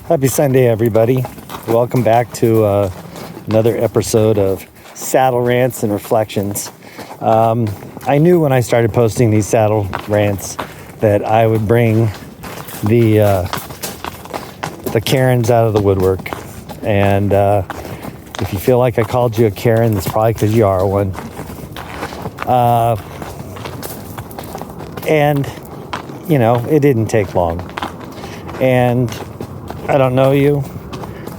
Happy Sunday, everybody. Welcome back to another episode of Saddle Rants and Reflections. I knew when I started posting these saddle rants that I would bring the Karens out of the woodwork. And if you feel like I called you a Karen, it's probably because you are one. And, you know, it didn't take long. And I don't know you,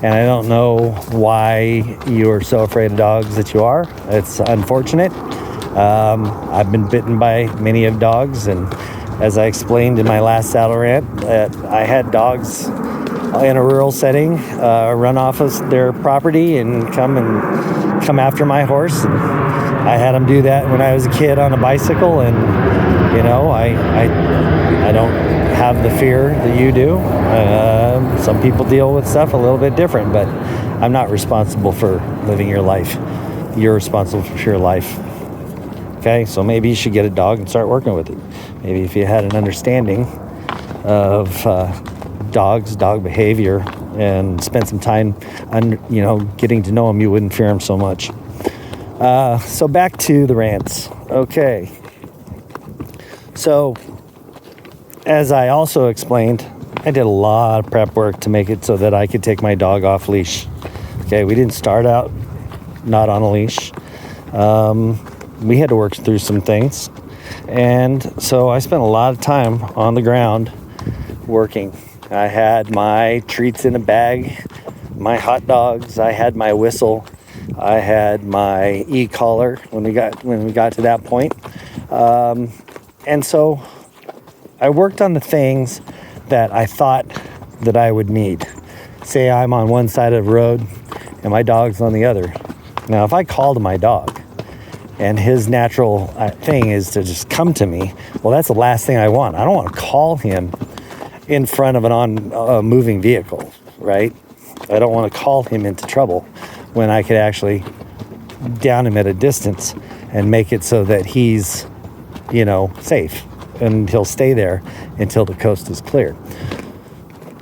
and I don't know why you're so afraid of dogs that you are. It's unfortunate. I've been bitten by many of dogs, and as I explained in my last saddle rant, that I had dogs in a rural setting run off of their property and come after my horse. And I had them do that when I was a kid on a bicycle, and you know, I don't have the fear that you do. Some people deal with stuff a little bit different, but I'm not responsible for living your life. You're responsible for your life. Okay, so maybe you should get a dog and start working with it. Maybe if you had an understanding of dogs, dog behavior, and spend some time, getting to know them, you wouldn't fear them so much. So back to the rants. Okay. So, as I also explained, I did a lot of prep work to make it so that I could take my dog off leash. Okay, we didn't start out not on a leash. We had to work through some things. And so I spent a lot of time on the ground working. I had my treats in a bag, my hot dogs, I had my whistle, I had my e-collar when we got to that point. And so I worked on the things that I thought that I would need. Say I'm on one side of the road and my dog's on the other. Now, if I called my dog and his natural thing is to just come to me, well, that's the last thing I want. I don't want to call him in front of a moving vehicle, right? I don't want to call him into trouble when I could actually down him at a distance and make it so that he's, safe, and he'll stay there until the coast is cleared.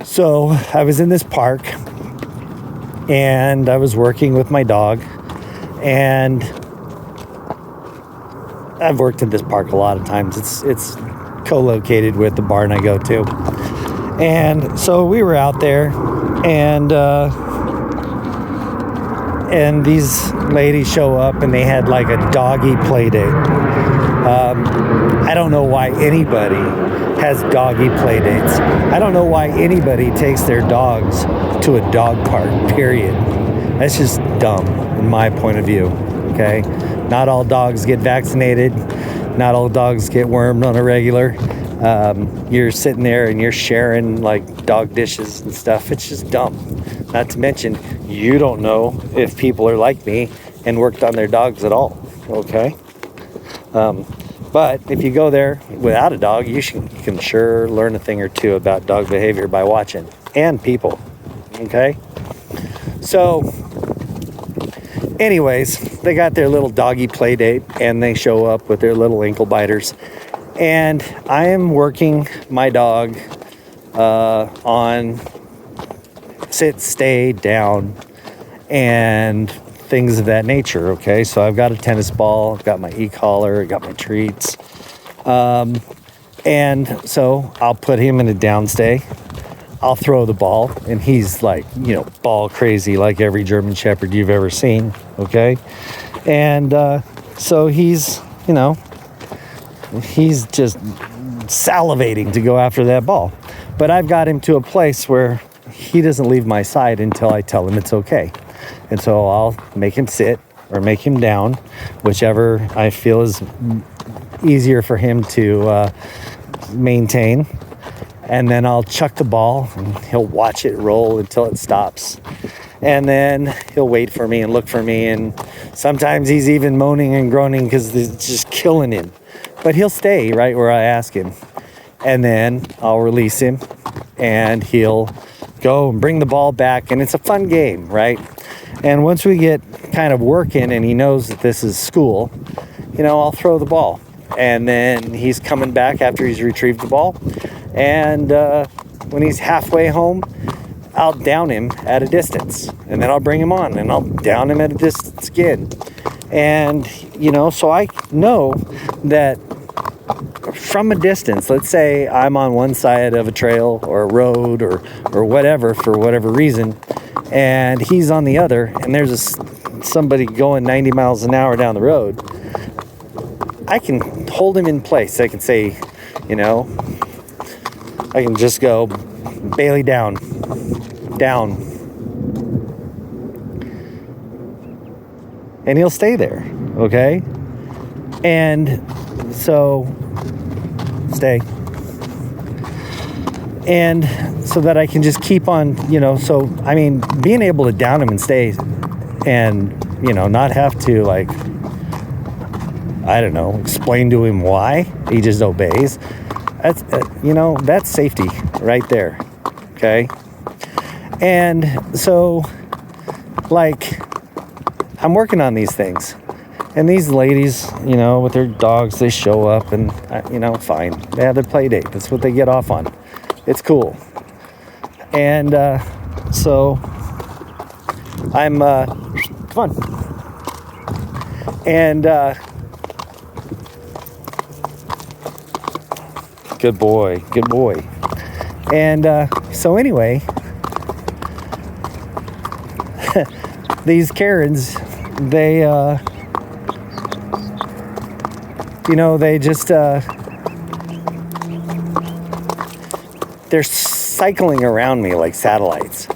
So I was in this park and I was working with my dog, and I've worked in this park a lot of times. It's co-located with the barn I go to. And so we were out there, and these ladies show up and they had like a doggy play date. I don't know why anybody has doggy play dates. I don't know why anybody takes their dogs to a dog park, period. That's just dumb in my point of view, okay? Not all dogs get vaccinated. Not all dogs get wormed on a regular. You're sitting there and you're sharing like dog dishes and stuff. It's just dumb. Not to mention, you don't know if people are like me and worked on their dogs at all, okay? But if you go there without a dog, you can sure learn a thing or two about dog behavior by watching, and people, okay? So, anyways, they got their little doggy play date, and they show up with their little ankle biters. And I am working my dog on sit, stay, down, and things of that nature, okay? So I've got a tennis ball, I've got my e-collar, I've got my treats. And so I'll put him in a downstay. I'll throw the ball, and he's like, ball crazy like every German Shepherd you've ever seen, okay? And so he's just salivating to go after that ball. But I've got him to a place where he doesn't leave my side until I tell him it's okay. And so I'll make him sit or make him down, whichever I feel is easier for him to maintain. And then I'll chuck the ball and he'll watch it roll until it stops. And then he'll wait for me and look for me. And sometimes he's even moaning and groaning because it's just killing him. But he'll stay right where I ask him. And then I'll release him and he'll go and bring the ball back. And it's a fun game, right? And once we get kind of working and he knows that this is school, I'll throw the ball. And then he's coming back after he's retrieved the ball. And when he's halfway home, I'll down him at a distance, and then I'll bring him on, and I'll down him at a distance again. And, so I know that from a distance, let's say I'm on one side of a trail or a road or whatever, for whatever reason, and he's on the other, and there's somebody going 90 miles an hour down the road, I can hold him in place. I can say, I can just go, Bailey, down. And he'll stay there, okay? And so, stay. And so that I can just keep on, being able to down him and stay and, not have to, explain to him why. He just obeys. That's, that's safety right there, okay? And so, I'm working on these things. And these ladies, with their dogs, they show up and, fine. They have their play date. That's what they get off on. It's cool. And so I'm, come on. And good boy. And so anyway, these Karens, they they just they're cycling around me like satellites,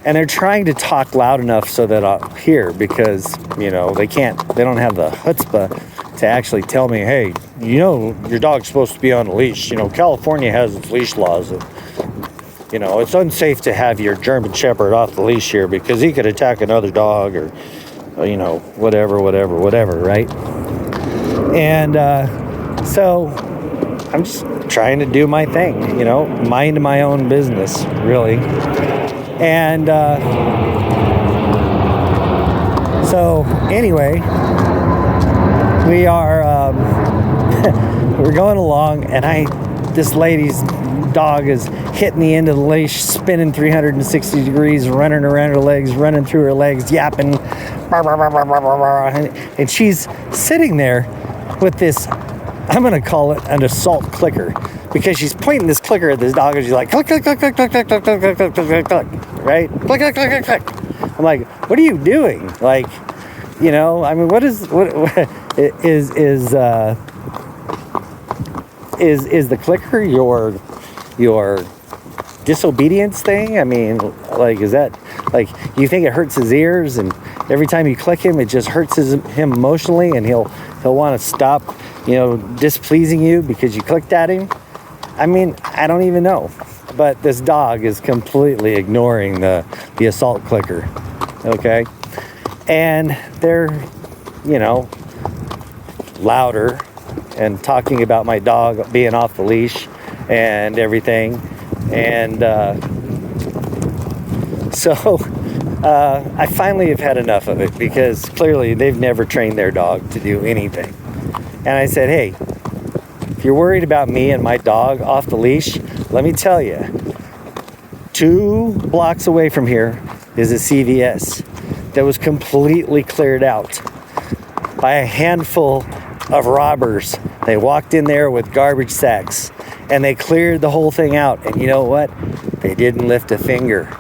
and they're trying to talk loud enough so that I'll hear, because they don't have the chutzpah to actually tell me, hey, your dog's supposed to be on a leash. California has its leash laws. It's unsafe to have your German Shepherd off the leash here because he could attack another dog, or whatever, right? And so I'm just trying to do my thing, mind my own business, really. And so anyway, we are we're going along, and this lady's dog is hitting the end of the leash, spinning 360 degrees, running around her legs, running through her legs, yapping, and she's sitting there with this, I'm going to call it an assault clicker, because she's pointing this clicker at this dog, and she's like, click, click, click, click, click, click, click, click, click, click, click, click, right? Click, click, click, click, click. I'm like, what are you doing? What is the clicker your disobedience thing? Is that, you think it hurts his ears, and every time you click him, it just hurts him emotionally, and he'll want to stop, displeasing you because you clicked at him? I don't even know. But this dog is completely ignoring the assault clicker, okay? And they're, louder and talking about my dog being off the leash and everything. And so I finally have had enough of it, because clearly they've never trained their dog to do anything. And I said, hey, if you're worried about me and my dog off the leash, let me tell you, 2 blocks away from here is a CVS that was completely cleared out by a handful of robbers. They walked in there with garbage sacks, and they cleared the whole thing out. And you know what? They didn't lift a finger.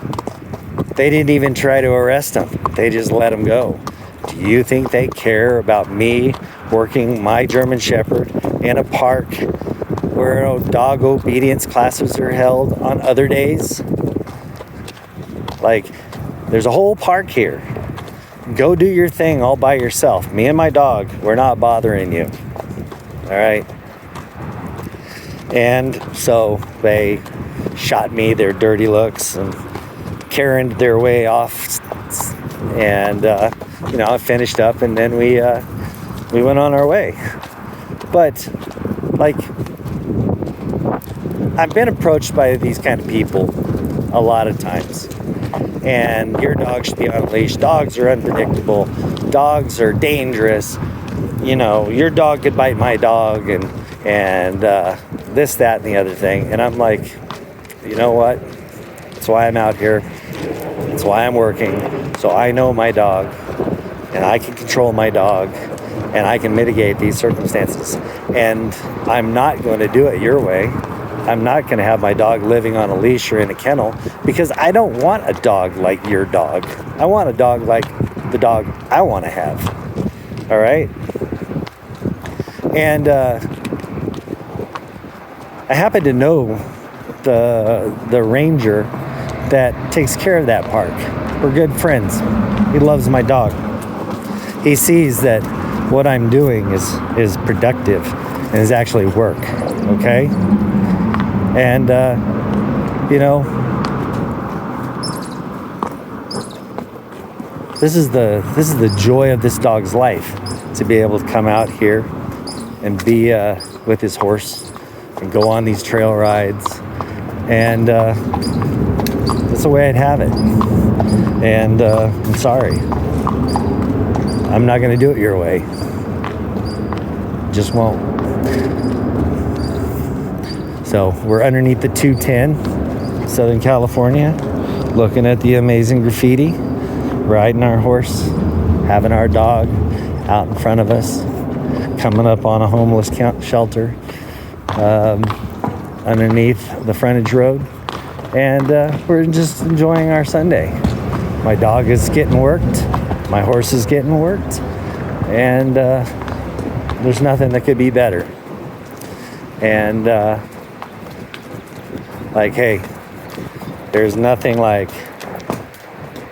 They didn't even try to arrest them. They just let them go. Do you think they care about me working my German Shepherd in a park where dog obedience classes are held on other days? There's a whole park here. Go do your thing all by yourself. Me and my dog, we're not bothering you. All right? And so they shot me their dirty looks and Karen'd their way off. And, I finished up, and then we went on our way. But, I've been approached by these kind of people a lot of times. And your dog should be on a leash. Dogs are unpredictable. Dogs are dangerous. Your dog could bite my dog, and this, that, and the other thing. And I'm like, you know what? That's why I'm out here. That's why I'm working. So I know my dog, and I can control my dog, and I can mitigate these circumstances. And I'm not going to do it your way. I'm not going to have my dog living on a leash or in a kennel, because I don't want a dog like your dog. I want a dog like the dog I want to have. All right? And I happen to know the ranger that takes care of that park. We're good friends. He loves my dog. He sees that what I'm doing is productive and is actually work. Okay? And this is the joy of this dog's life, to be able to come out here and be with his horse and go on these trail rides, and that's the way I'd have it. And I'm sorry, I'm not going to do it your way. Just won't. So we're underneath the 210, Southern California, looking at the amazing graffiti, riding our horse, having our dog out in front of us, coming up on a homeless shelter underneath the frontage road, and we're just enjoying our Sunday. My dog is getting worked, my horse is getting worked, and there's nothing that could be better. And hey, there's nothing like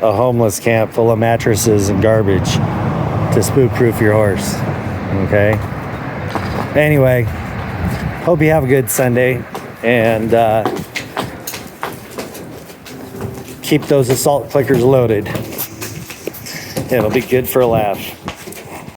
a homeless camp full of mattresses and garbage to spook-proof your horse. Okay? Anyway, hope you have a good Sunday, and keep those assault clickers loaded. It'll be good for a laugh.